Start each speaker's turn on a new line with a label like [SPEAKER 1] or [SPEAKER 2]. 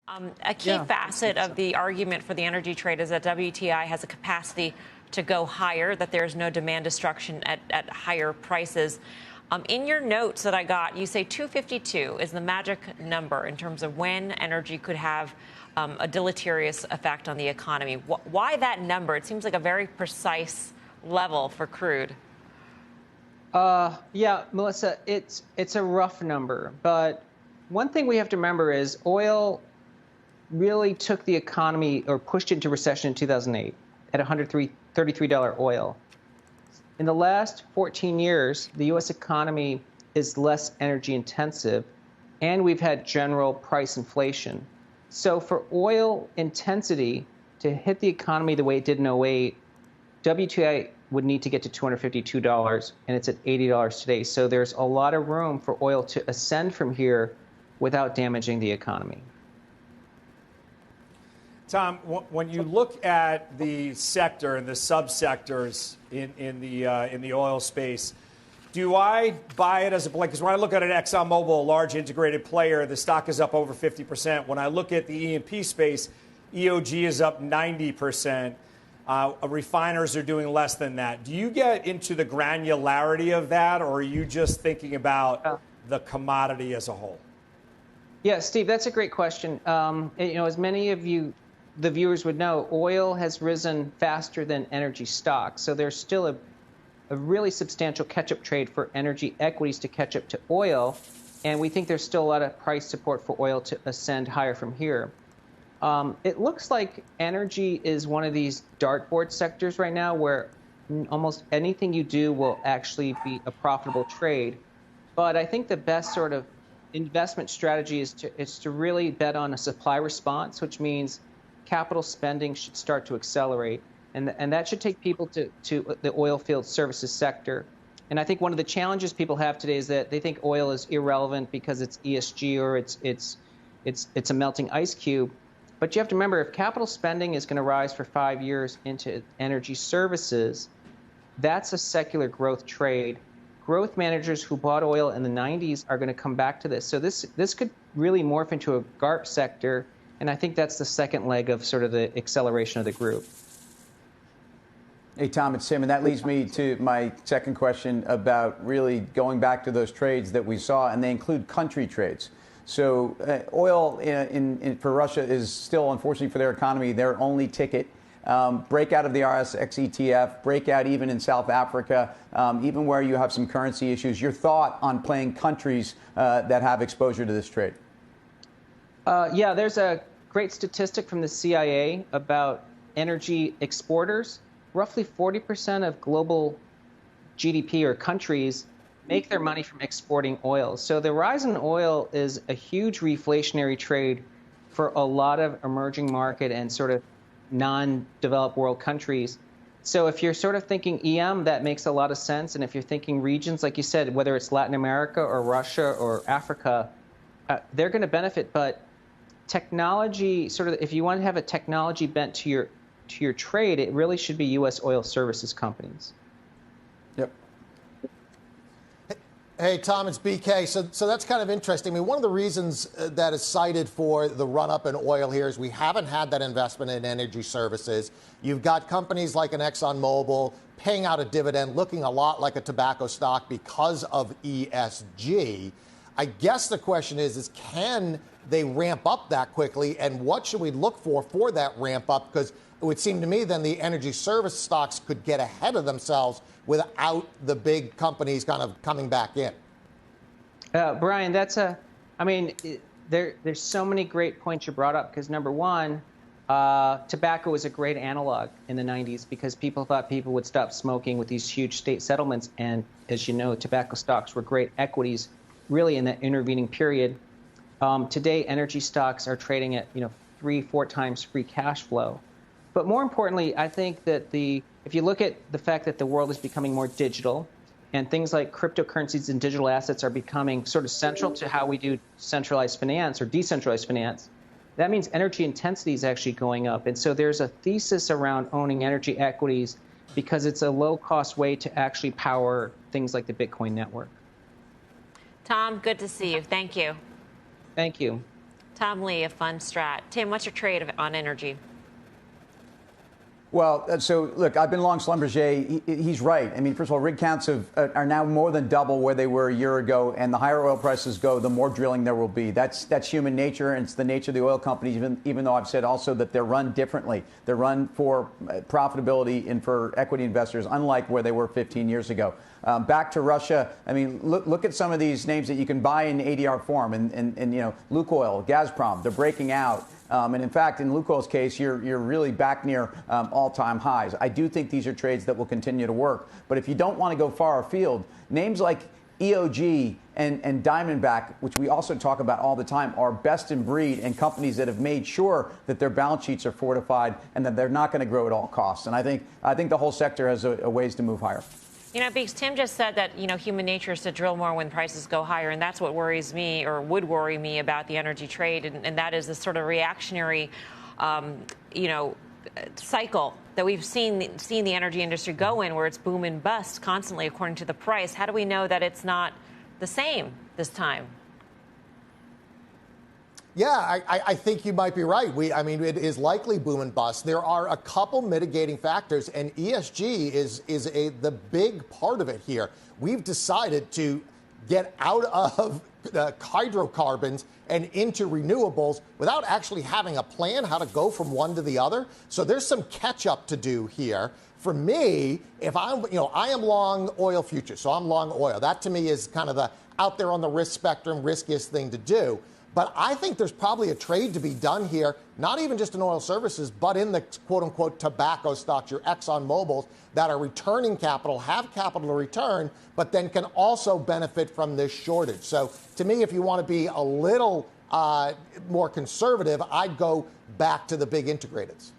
[SPEAKER 1] A key facet of the argument for the energy trade is that WTI has a capacity to go higher, that there's no demand destruction at higher prices. In your notes that I got, you say 252 is the magic number in terms of when energy could have a deleterious effect on the economy. Why that number? It seems like a very precise level for crude.
[SPEAKER 2] Yeah, Melissa, it's a rough number. But one thing we have to remember is oil really took the economy or pushed it into recession in 2008 at $33 oil. In the last 14 years, the U.S. economy is less energy intensive, and we've had general price inflation. So for oil intensity to hit the economy the way it did in 08, WTI would need to get to $252, and it's at $80 today. So there's a lot of room for oil to ascend from here without damaging the economy.
[SPEAKER 3] Tom, when you look at the sector and the subsectors in the oil space, do I buy it as a because when I look at an ExxonMobil, a large integrated player, the stock is up over 50%. When I look at the E&P space, EOG is up 90%. Refiners are doing less than that. Do you get into the granularity of that, or are you just thinking about the commodity as a whole?
[SPEAKER 2] Yeah, Steve, that's a great question. As many of you, the viewers would know, oil has risen faster than energy stocks. So there's still a really substantial catch-up trade for energy equities to catch up to oil. And we think there's still a lot of price support for oil to ascend higher from here. It looks like energy is one of these dartboard sectors right now where almost anything you do will actually be a profitable trade. But I think the best sort of investment strategy is to really bet on a supply response, which means capital spending should start to accelerate, and that should take people to the oil field services sector. And I think one of the challenges people have today is that they think oil is irrelevant because it's ESG or it's a melting ice cube. But you have to remember, if capital spending is going to rise for 5 years into energy services, that's a secular growth trade. Growth managers who bought oil in the 90s are going to come back to this. So this could really morph into a GARP sector. And I think that's the second leg of sort of the acceleration of the group.
[SPEAKER 4] Hey, Tom, it's Tim, and that leads me to my second question about really going back to those trades that we saw, and they include country trades. So oil for Russia is still, unfortunately for their economy, their only ticket. Break out of the RSX ETF, break out even in South Africa, even where you have some currency issues. Your thought on playing countries that have exposure to this trade?
[SPEAKER 2] Yeah, there's a great statistic from the CIA about energy exporters. Roughly 40% of global GDP or countries make their money from exporting oil. So the rise in oil is a huge reflationary trade for a lot of emerging market and sort of non-developed world countries. So if you're sort of thinking EM, that makes a lot of sense. And if you're thinking regions, like you said, whether it's Latin America or Russia or Africa, they're going to benefit. But technology, sort of, if you want to have a technology bent to your trade, it really should be U.S. oil services companies.
[SPEAKER 4] Yep.
[SPEAKER 5] Hey, Tom, it's BK. So that's kind of interesting. I mean, one of the reasons that is cited for the run-up in oil here is we haven't had that investment in energy services. You've got companies like an ExxonMobil paying out a dividend, looking a lot like a tobacco stock because of ESG. I guess the question is can they ramp up that quickly, and what should we look for that ramp up? Because it would seem to me then the energy service stocks could get ahead of themselves without the big companies kind of coming back in.
[SPEAKER 2] Brian, there's so many great points you brought up, because number one, tobacco was a great analog in the 90s because people thought people would stop smoking with these huge state settlements. And as you know, tobacco stocks were great equities really in that intervening period. Today, energy stocks are trading at 3-4 times free cash flow. But more importantly, I think that if you look at the fact that the world is becoming more digital and things like cryptocurrencies and digital assets are becoming sort of central to how we do centralized finance or decentralized finance, that means energy intensity is actually going up. And so there's a thesis around owning energy equities because it's a low-cost way to actually power things like the Bitcoin network.
[SPEAKER 1] Tom, good to see you. Thank you.
[SPEAKER 2] Thank you.
[SPEAKER 1] Tom Lee, a fund strat. Tim, what's your trade on energy?
[SPEAKER 4] Well, so look, I've been long Schlumberger. He's right. I mean, first of all, rig counts are now more than double where they were a year ago, and the higher oil prices go, the more drilling there will be. That's human nature, and it's the nature of the oil companies. Even though I've said also that they're run differently, they're run for profitability and for equity investors, unlike where they were 15 years ago. Back to Russia. I mean, look at some of these names that you can buy in ADR form, and you know, Lukoil, Gazprom, they're breaking out. And in fact, in Lukoil's case, you're really back near all-time highs. I do think these are trades that will continue to work. But if you don't want to go far afield, names like EOG and Diamondback, which we also talk about all the time, are best in breed and companies that have made sure that their balance sheets are fortified and that they're not going to grow at all costs. And I think the whole sector has a ways to move higher.
[SPEAKER 1] You know, Beeks, Tim just said that, you know, human nature is to drill more when prices go higher, and that's what worries me, or would worry me, about the energy trade, and that is this sort of reactionary, you know, cycle that we've seen the energy industry go in, where it's boom and bust constantly according to the price. How do we know that it's not the same this time?
[SPEAKER 5] Yeah, I think you might be right. I mean, it is likely boom and bust. There are a couple mitigating factors, and ESG is the big part of it here. We've decided to get out of hydrocarbons and into renewables without actually having a plan how to go from one to the other. So there's some catch up to do here. For me, if I am long oil futures, so I'm long oil. That to me is kind of the out there on the risk spectrum, riskiest thing to do. But I think there's probably a trade to be done here, not even just in oil services, but in the quote-unquote tobacco stocks, your Exxon Mobil's, that are returning capital, have capital to return, but then can also benefit from this shortage. So to me, if you want to be a little more conservative, I'd go back to the big integrateds.